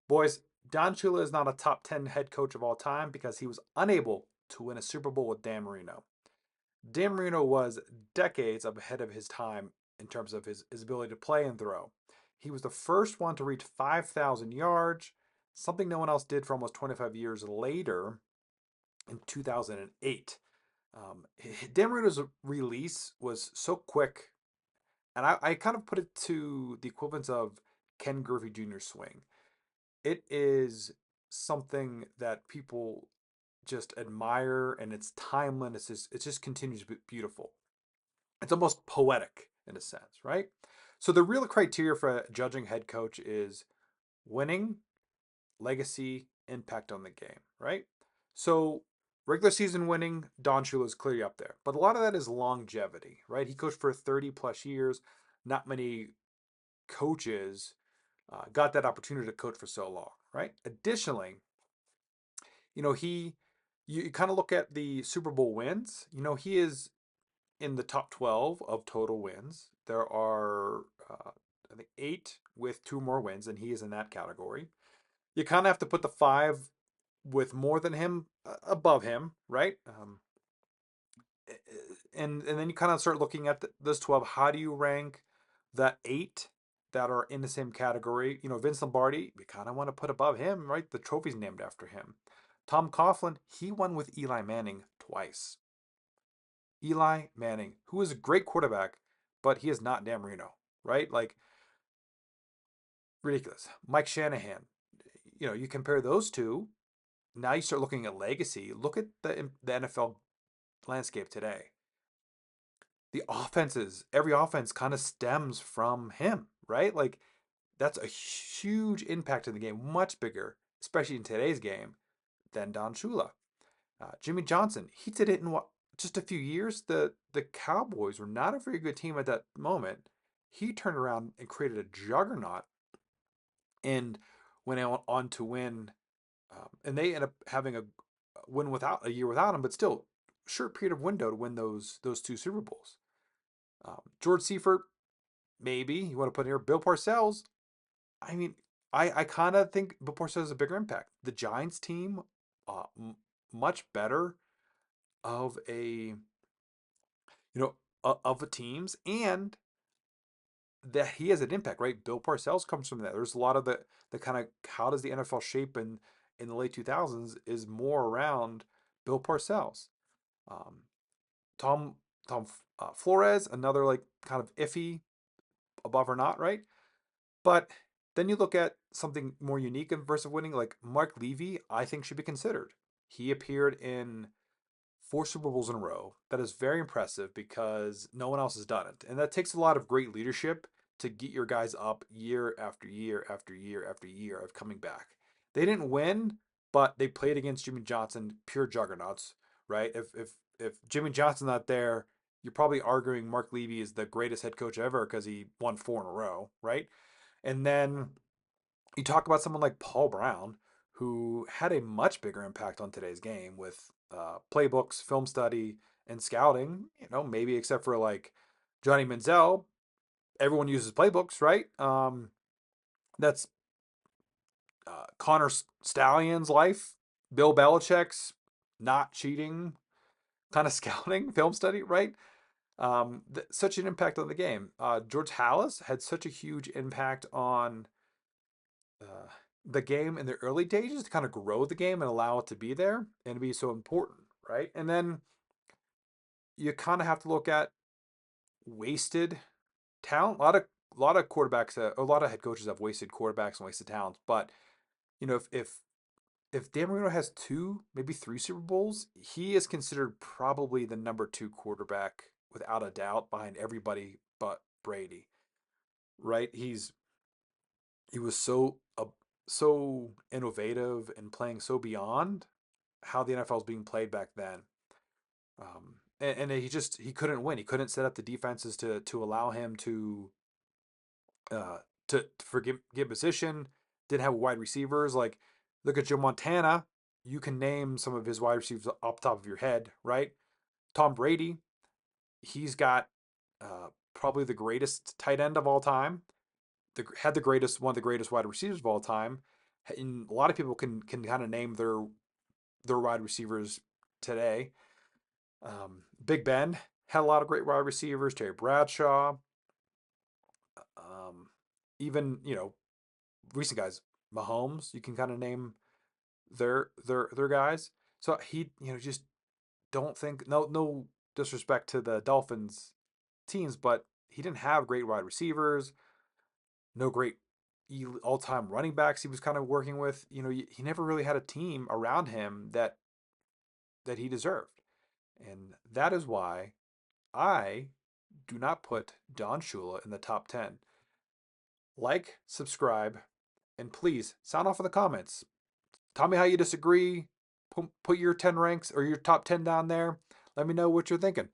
Boys, Don Shula is not a top 10 head coach of all time because he was unable to win a Super Bowl with Dan Marino. Dan Marino was decades ahead of his time in terms of his ability to play and throw. He was the first one to reach 5,000 yards, something no one else did for almost 25 years later in 2008. Dan Marino's release was so quick, and I kind of put it to the equivalent of Ken Griffey Jr.'s swing. It is something that people just admire, and it's timeless. It just continues to be beautiful. It's almost poetic in a sense, right? So the real criteria for judging head coach is winning, legacy, impact on the game, right? So regular season winning, Don Shula is clearly up there. But a lot of that is longevity, right? He coached for 30 plus years. Not many coaches got that opportunity to coach for so long, right? Additionally, you know, you kind of look at the Super Bowl wins. You know, he is in the top 12 of total wins. There are, I think, eight with two more wins, and he is in that category. You kind of have to put the five with more than him above him, right? And then you kind of start looking at those 12. How do you rank the eight that are in the same category? You know, Vince Lombardi, we kind of want to put above him, right? The trophy's named after him. Tom Coughlin, he won with Eli Manning twice. Eli Manning, who is a great quarterback, but he is not Dan Marino, right? Like, ridiculous. Mike Shanahan, you know, you compare those two, now you start looking at legacy. Look at the NFL landscape today. The offenses, every offense kind of stems from him, right? Like, that's a huge impact in the game, much bigger, especially in today's game, than Don Shula. Jimmy Johnson, he did it in what, just a few years. The Cowboys were not a very good team at that moment. He turned around and created a juggernaut and went on to win. And they ended up having a win without a year without him, but still short period of window to win those two Super Bowls. George Seifert, maybe you want to put in here. Bill Parcells. I mean, I kind of think Bill Parcells has a bigger impact. The Giants team, much better of a of the teams, and that he has an impact, right? Bill Parcells comes from that. There's a lot of the kind of how does the NFL shape in the late 2000s is more around Bill Parcells. Um, Tom Tom Flores, another like kind of iffy above or not, right? But then you look at something more unique and versus winning, like Mark Levy, I think should be considered. He appeared in four Super Bowls in a row. That is very impressive because no one else has done it. And that takes a lot of great leadership to get your guys up year after year after year after year of coming back. They didn't win, but they played against Jimmy Johnson, pure juggernauts, right? If Jimmy Johnson's not there, you're probably arguing Mark Levy is the greatest head coach ever because he won four in a row, right? And then you talk about someone like Paul Brown, who had a much bigger impact on today's game with playbooks, film study, and scouting. You know, maybe except for like Johnny Manziel, everyone uses playbooks, right? That's Connor Stallion's life, Bill Belichick's not cheating kind of scouting, film study, right? Such an impact on the game. George Halas had such a huge impact on uh, the game in the early stages to kind of grow the game and allow it to be there and be so important, right? And then you kind of have to look at wasted talent. A lot of quarterbacks, a lot of head coaches have wasted quarterbacks and wasted talents. But you know, if Dan Marino has two, maybe three Super Bowls, he is considered probably the number two quarterback without a doubt behind everybody but Brady, right? He was so innovative and playing so beyond how the NFL was being played back then. And he couldn't win. He couldn't set up the defenses to allow him uh, to forgive give position. Didn't have wide receivers. Like look at Joe Montana. You can name some of his wide receivers off the top of your head, right? Tom Brady. He's got probably the greatest tight end of all time. Had the greatest one of the greatest wide receivers of all time. And a lot of people can kind of name their wide receivers today. Big Ben had a lot of great wide receivers. Terry Bradshaw, um, even recent guys, Mahomes. You can kind of name their guys. So he just don't think, no disrespect to the Dolphins teams, but he didn't have great wide receivers, no great all-time running backs he was kind of working with. He never really had a team around him that he deserved. And that is why I do not put Don Shula in the top 10. Like, subscribe, and please sound off in the comments. Tell me how you disagree. Put your 10 ranks or your top 10 down there. Let me know what you're thinking.